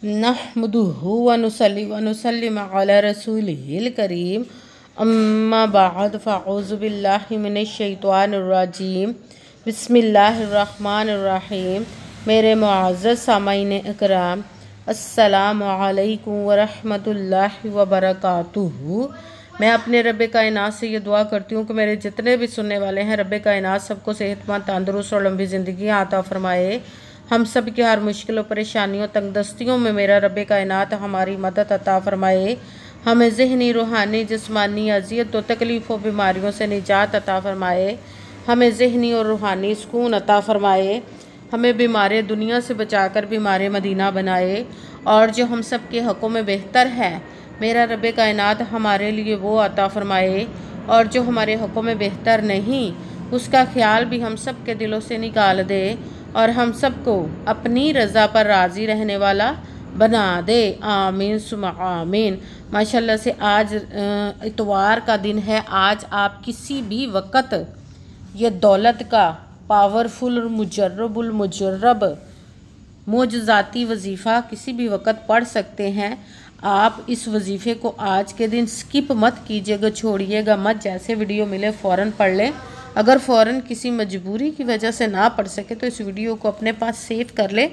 नहमदुहु व नुसल्ली व नुसल्लिम अला रसूलिहिल करीम अम्मा बाद फ़अऊज़ु बिल्लाहि मिनश शैतानिर रजीम बिस्मिल्लाहिर रहमानिर रहीम। मेरे मुअज़्ज़ज़ सामाईन इकराम, अस्सलामु अलैकुम व रहमतुल्लाहि व बरकातुहू। मैं अपने रब कायनात से ये दुआ करती हूँ कि मेरे जितने भी सुनने वाले हैं, रब कायनात सबको सेहतमंद, तंदुरुस्त और लंबी ज़िंदगी अता फरमाए। हम सब की हर मुश्किलों, परेशानियों, तंगदस्तियों में मेरा रब कायनात हमारी मदद अता फरमाए। हमें ज़हनी, रूहानी, जिस्मानी अज़ियत और तकलीफ़ों, बीमारियों से निजात अता फरमाए। हमें ज़हनी और रूहानी सुकून अता फरमाए। हमें बीमार दुनिया से बचाकर बीमार मदीना बनाए। और जो हम सब के हक़ों में बेहतर है, मेरा रब कायनात हमारे लिए वो अता फरमाए। और जो हमारे हक़ों में बेहतर नहीं, उसका ख्याल भी हम सब के दिलों से निकाल दे और हम सबको अपनी रज़ा पर राज़ी रहने वाला बना दे। आमीन सुमा आमीन। माशाल्लाह से आज इतवार का दिन है। आज आप किसी भी वक़्त ये दौलत का पावरफुल और मुजर्रब मोजज़ाती वजीफ़ा किसी भी वक़्त पढ़ सकते हैं। आप इस वजीफ़े को आज के दिन स्किप मत कीजिएगा, छोड़िएगा मत। जैसे वीडियो मिले फ़ौरन पढ़ लें। अगर फ़ौरन किसी मजबूरी की वजह से ना पढ़ सके तो इस वीडियो को अपने पास सेव कर लें।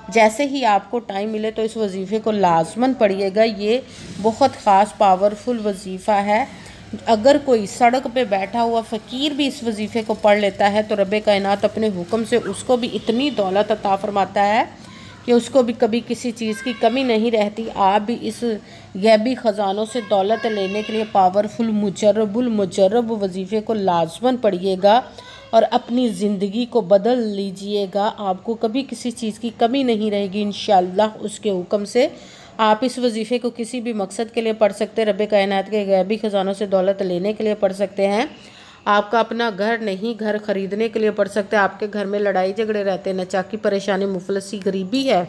जैसे ही आपको टाइम मिले तो इस वजीफ़े को लाजमन पढ़िएगा। ये बहुत ख़ास पावरफुल वजीफ़ा है। अगर कोई सड़क पे बैठा हुआ फ़कीर भी इस वजीफ़े को पढ़ लेता है तो रब कायनात अपने हुक्म से उसको भी इतनी दौलत अता फरमाता है कि उसको भी कभी किसी चीज़ की कमी नहीं रहती। आप भी इस गैबी ख़जानों से दौलत लेने के लिए पावरफुल मुजर्रब वजीफ़े को लाजमन पढ़िएगा और अपनी ज़िंदगी को बदल लीजिएगा। आपको कभी किसी चीज़ की कमी नहीं रहेगी इंशाअल्लाह उसके हुक्म से। आप इस वजीफ़े को किसी भी मकसद के लिए पढ़ सकते हैं। रब कायनात के गैबी ख़जानों से दौलत लेने के लिए पढ़ सकते हैं। आपका अपना घर नहीं, घर ख़रीदने के लिए पढ़ सकते हैं। आपके घर में लड़ाई झगड़े रहते हैं, नचाकी, परेशानी, मुफलसी, गरीबी है,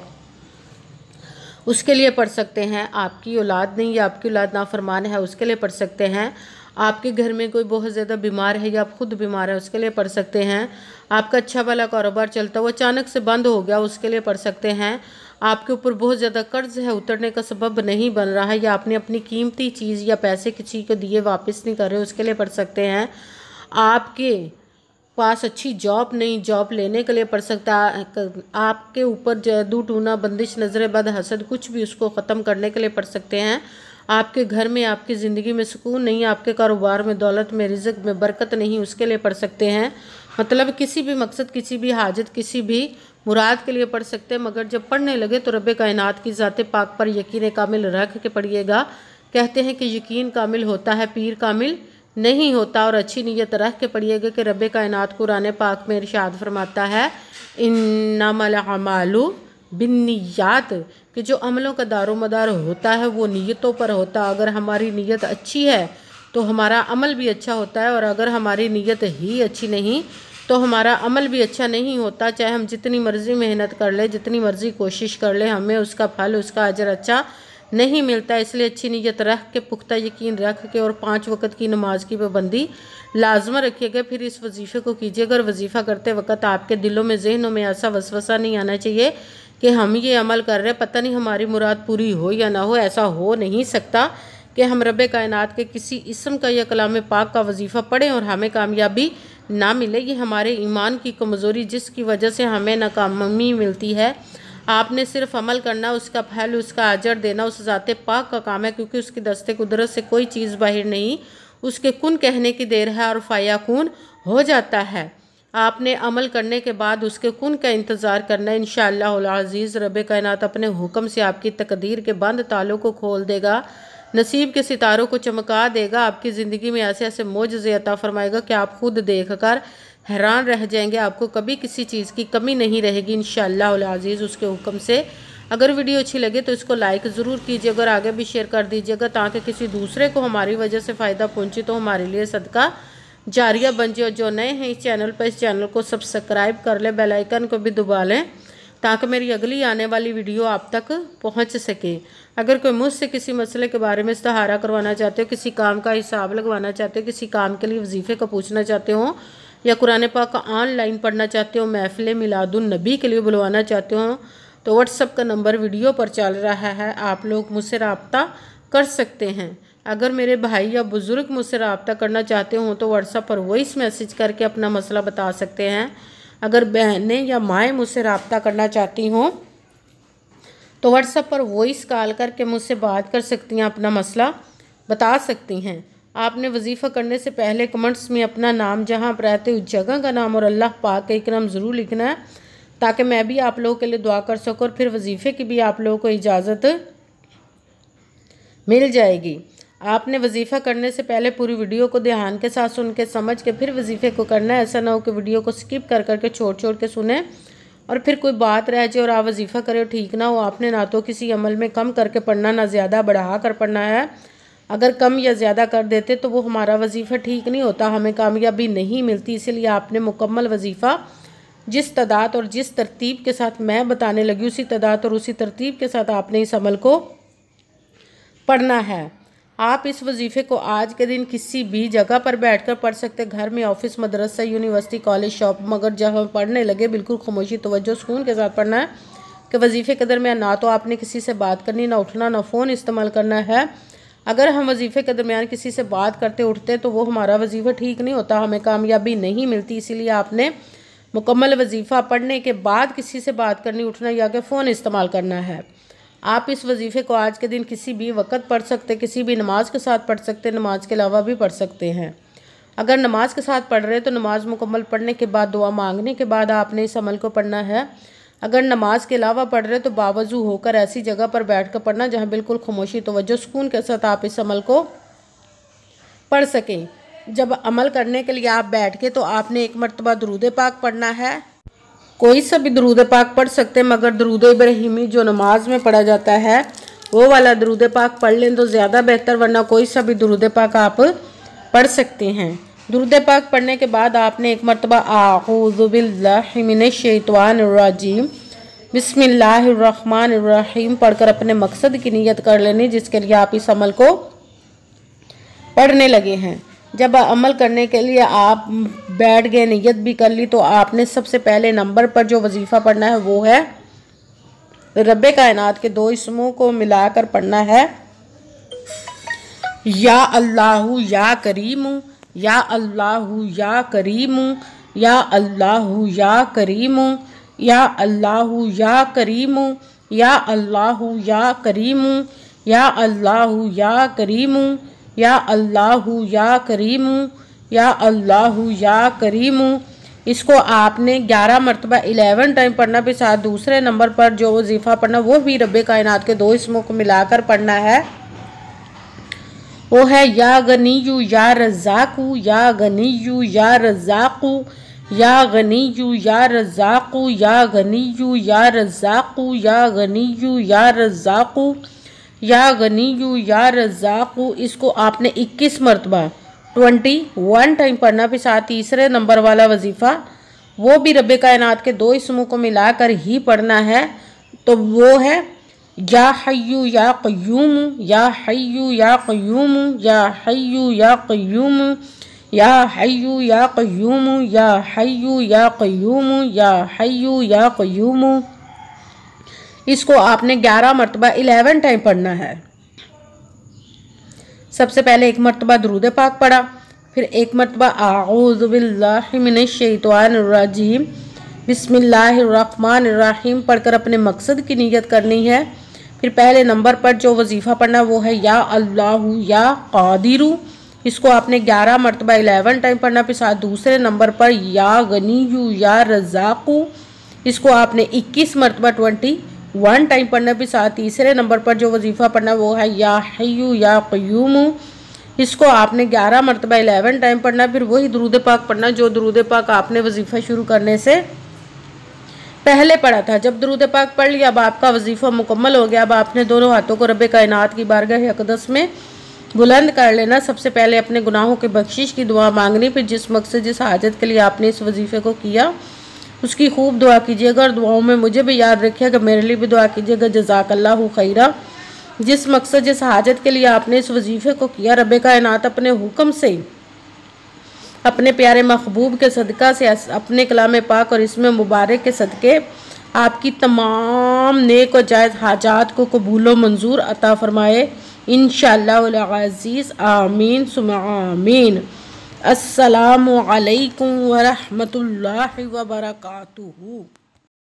उसके लिए पढ़ सकते हैं। आपकी औलाद नहीं या आपकी औलाद नाफरमान है, उसके लिए पढ़ सकते हैं। आपके घर में कोई बहुत ज़्यादा बीमार है या आप खुद बीमार है, उसके लिए पढ़ सकते हैं। आपका अच्छा वाला कारोबार चलता हुआ अचानक से बंद हो गया, उसके लिए पढ़ सकते हैं। आपके ऊपर बहुत ज़्यादा कर्ज है, उतरने का सबब नहीं बन रहा है, या आपने अपनी कीमती चीज़ या पैसे किसी को दिए वापस नहीं कर रहे, उसके लिए पढ़ सकते हैं। आपके पास अच्छी जॉब नहीं, जॉब लेने के लिए पढ़ सकता है। आपके ऊपर जादू टूना, बंदिश, नज़र बद, हसद, कुछ भी उसको ख़त्म करने के लिए पढ़ सकते हैं। आपके घर में, आपकी ज़िंदगी में सुकून नहीं, आपके कारोबार में, दौलत में, रिज़्क़ में बरकत नहीं, उसके लिए पढ़ सकते हैं। मतलब किसी भी मकसद, किसी भी हाजत, किसी भी मुराद के लिए पढ़ सकते हैं। मगर जब पढ़ने लगे तो रब कायनात की ज़ात पाक पर यकीन कामिल रख के पढ़िएगा। कहते हैं कि यकीन कामिल होता है, पीर कामिल नहीं होता। और अच्छी नीयत रख के पढ़िएगा कि रब कायनात कुरान पाक में इरशाद फरमाता है, इन्नमल अमालु बिन्नियात, कि जो अमलों का दारोमदार होता है वो नीयतों पर होता है। अगर हमारी नीयत अच्छी है तो हमारा अमल भी अच्छा होता है, और अगर हमारी नीयत ही अच्छी नहीं तो हमारा अमल भी अच्छा नहीं होता। चाहे हम जितनी मर्ज़ी मेहनत कर ले, जितनी मर्ज़ी कोशिश कर ले, हमें उसका फल, उसका अजर अच्छा नहीं मिलता। इसलिए अच्छी नीयत रख के, पुख्ता यकीन रख के, और 5 वक़्त की नमाज की पाबंदी लाजमा रखिएगा। फिर इस वजीफ़े को कीजिएगा। और वजीफ़ा करते वक्त आपके दिलों में, जहनों में ऐसा वसवसा नहीं आना चाहिए कि हम ये अमल कर रहे हैं, पता नहीं हमारी मुराद पूरी हो या ना हो। ऐसा हो नहीं सकता कि हम रब कायनात के किसी इस्म का या कलाम पाक का वजीफ़ा पढ़ें और हमें कामयाबी ना मिले। ये हमारे ईमान की कमज़ोरी, जिसकी वजह से हमें नाकामी मिलती है। आपने सिर्फ अमल करना, उसका फल, उसका अजर देना उस ज़ात पाक का काम है, क्योंकि उसकी दस्ते कुदरत से कोई चीज़ बाहर नहीं। उसके कुन कहने की देर है और फ़याकुन हो जाता है। आपने अमल करने के बाद उसके कुन का इंतज़ार करना है। इंशाअल्लाह अज़ीज़ रब कायनात अपने हुक्म से आपकी तकदीर के बंद तालों को खोल देगा, नसीब के सितारों को चमका देगा। आपकी ज़िंदगी में ऐसे ऐसे मोजज़े अता फरमाएगा कि आप खुद देखकर हैरान रह जाएंगे। आपको कभी किसी चीज़ की कमी नहीं रहेगी इंशाअल्लाह अज़ीज़ उसके हुक्म से। अगर वीडियो अच्छी लगे तो इसको लाइक ज़रूर कीजिएगा और आगे भी शेयर कर दीजिएगा, ताकि किसी दूसरे को हमारी वजह से फ़ायदा पहुँचे तो हमारे लिए सदका जारिया बन जाए। जो नए हैं इस चैनल पर, इस चैनल को सब्सक्राइब कर लें, बेल आइकन को भी दबा लें, ताकि मेरी अगली आने वाली वीडियो आप तक पहुंच सके। अगर कोई मुझसे किसी मसले के बारे में इस्तिहारा करवाना चाहते हो, किसी काम का हिसाब लगवाना चाहते हो, किसी काम के लिए वजीफ़े का पूछना चाहते हो, या कुरान पाक का ऑनलाइन पढ़ना चाहते हो, महफिल मिलादुन नबी के लिए बुलवाना चाहते हो, तो व्हाट्सएप का नंबर वीडियो पर चल रहा है, आप लोग मुझसे रब्ता कर सकते हैं। अगर मेरे भाई या बुज़ुर्ग मुझसे रब्ता करना चाहते हों तो व्हाट्सएप पर वॉइस मैसेज करके अपना मसला बता सकते हैं। अगर बहनें या माएँ मुझसे रब्ता करना चाहती हों तो व्हाट्सएप पर वॉइस कॉल करके मुझसे बात कर सकती हैं, अपना मसला बता सकती हैं। आपने वजीफ़ा करने से पहले कमेंट्स में अपना नाम, जहां आप रहते उस जगह का नाम और अल्लाह पाक का इकराम ज़रूर लिखना है, ताकि मैं भी आप लोगों के लिए दुआ कर सकूँ और फिर वजीफ़े की भी आप लोगों को इजाज़त मिल जाएगी। आपने वजीफ़ा करने से पहले पूरी वीडियो को ध्यान के साथ सुन के समझ के फिर वजीफ़े को करना है। ऐसा ना हो कि वीडियो को स्किप कर करके छोड़ के सुने और फिर कोई बात रह जाए और आप वजीफ़ा करें ठीक ना हो। आपने ना तो किसी अमल में कम करके पढ़ना, ना ज़्यादा बढ़ा कर पढ़ना है। अगर कम या ज़्यादा कर देते तो वो हमारा वजीफ़ा ठीक नहीं होता, हमें कामयाबी नहीं मिलती। इसीलिए आपने मुकम्मल वजीफ़ा जिस तादाद और जिस तरतीब के साथ मैं बताने लगी उसी तादाद और उसी तरतीब के साथ आपने इस अमल को पढ़ना है। आप इस वजीफ़े को आज के दिन किसी भी जगह पर बैठकर पढ़ सकते, घर में, ऑफिस, मदरसा, यूनिवर्सिटी, कॉलेज, शॉप, मगर जहाँ पढ़ने लगे बिल्कुल खामोशी, तवज्जो, सुकून के साथ पढ़ना है कि वजीफ़े के दरमियान ना तो आपने किसी से बात करनी, ना उठना, ना फ़ोन इस्तेमाल करना है। अगर हम वजीफ़े के दरमियान किसी से बात करते उठते तो वो हमारा वजीफ़ा ठीक नहीं होता, हमें कामयाबी नहीं मिलती। इसीलिए आपने मुकम्मल वजीफ़ा पढ़ने के बाद किसी से बात करनी, उठना या कि फ़ोन इस्तेमाल करना है। आप इस वजीफ़े को आज के दिन किसी भी वक्त पढ़ सकते, किसी भी नमाज के साथ पढ़ सकते, नमाज के अलावा भी पढ़ सकते हैं। अगर नमाज के साथ पढ़ रहे तो नमाज मुकम्मल पढ़ने के बाद, दुआ मांगने के बाद आपने इस अमल को पढ़ना है। अगर नमाज के अलावा पढ़ रहे तो बावजू होकर ऐसी जगह पर बैठ कर पढ़ना जहाँ बिल्कुल खामोशी, तवज्जो, सुकून के साथ आप इस अमल को पढ़ सकें। जब अमल करने के लिए आप बैठ के तो आपने एक मरतबा दरूद पाक पढ़ना है। कोई सा भी दरूद पाक पढ़ सकते हैं, मगर दरूद इब्राहिमी जो नमाज में पढ़ा जाता है वो वाला दरूद पाक पढ़ लें तो ज़्यादा बेहतर, वरना कोई सा भी दरूद पाक आप पढ़ सकते हैं। दरूद पाक पढ़ने के बाद आपने एक मरतबा आऊज़ु बिल्लाहि मिनश शैतानिर रजीम बिस्मिल्लाहिर रहमानिर रहीम पढ़कर अपने मकसद की नियत कर लेनी जिसके लिए आप इस अमल को पढ़ने लगे हैं। जब अमल करने के लिए आप बैठ गए, नियत भी कर ली, तो आपने सबसे पहले नंबर पर जो वजीफ़ा पढ़ना है वो है रब्बे कायनात के दो इसमों को मिलाकर पढ़ना है। या अल्लाहु या करीमु, या अल्लाहु या करीमु, या अल्लाहु या करीमु, या अल्लाहु या करीमु, या अल्लाहु या करीमु, या अल्लाहु या करीमु, या अल्लाहु या करीमु, या अल्लाहु या करीमु। इसको आपने 11 मरतबा 11 टाइम पढ़ना। फिर साथ दूसरे नंबर पर जो वजीफ़ा पढ़ना वो भी रब्बे कायनात के दो इसमों को मिलाकर पढ़ना है। वो है या गनीयु या रज़ाकु, या गनीयु या रज़ाकु, या गनीयु या रज़ाकु, या गनीयु या रज़ाकु, या गनीयु या रज़ाकु, या गनीयु या रज़ाकु। इसको आपने 21 मरतबा 21 टाइम पढ़ना। फिर साथ तीसरे नंबर वाला वजीफ़ा वो भी रब्बे कायनात के दो इसमों को मिलाकर ही पढ़ना है। तो वो है या हय्यु या क़य्यूम, या हय्यु या क़य्यूम, या हय्यु या क़य्यूम, या हय्यु या क़य्यूम, या हय्यु या क़य्यूम, या हय्यु या क़य्यूम। इसको आपने 11 मरतबा 11 टाइम पढ़ना है। सबसे पहले एक मरतबा दरूद पाक पढ़ा, फिर एक मरतबा आऊज़ु बिल्लाहि मिनश शैतानिर रजीम बिस्मिल्लाहिर रहमानिर रहीम पढ़कर अपने मकसद की नियत करनी है। फिर पहले नंबर पर जो वजीफ़ा पढ़ना वो है या अल्लाहु या क़ादिरु। इसको आपने 11 मरतबा 11 टाइम पढ़ना। फिर साथ दूसरे नंबर पर या गनीयु या रज़ाकु। इसको आपने 21 मरतबा 21 टाइम पढ़ना। भी साथ तीसरे नंबर पर जो वजीफ़ा पढ़ना वो है या हय्यु या क़य्यूम। इसको आपने 11 मरतबा 11 टाइम पढ़ना। फिर वही दरूद पाक पढ़ना जो दरूद पाक आपने वजीफ़ा शुरू करने से पहले पढ़ा था। जब दरूद पाक पढ़ लिया, अब आपका वजीफ़ा मुकम्मल हो गया। अब आपने दोनों हाथों को रब्बे कायनात की बारगाह अक़दस में बुलंद कर लेना। सबसे पहले अपने गुनाहों की बख्शिश की दुआ मांगनी। फिर जिस मकसद, जिस हाजत के लिए आपने इस वजीफ़े को किया उसकी खूब दुआ कीजिएगा और दुआओं में मुझे भी याद रखिएगा, मेरे लिए भी दुआ कीजिएगा। जज़ाकल्लाहु खैरा। जिस मकसद, जिस हाजत के लिए आपने इस वजीफ़े को किया, रब्बे कायनात अपने हुक्म से, अपने प्यारे महबूब के सदका से, अपने कलाम पाक और इसमें मुबारक के सदके आपकी तमाम नेक और जायज़ हाजात को कबूल व मंजूर अता फ़रमाए इंशाअल्लाह अज़ीज़। आमीन सुम्मा आमीन। अस्सलामु अलैकुम व रहमतुल्लाहि व बरकातुहू।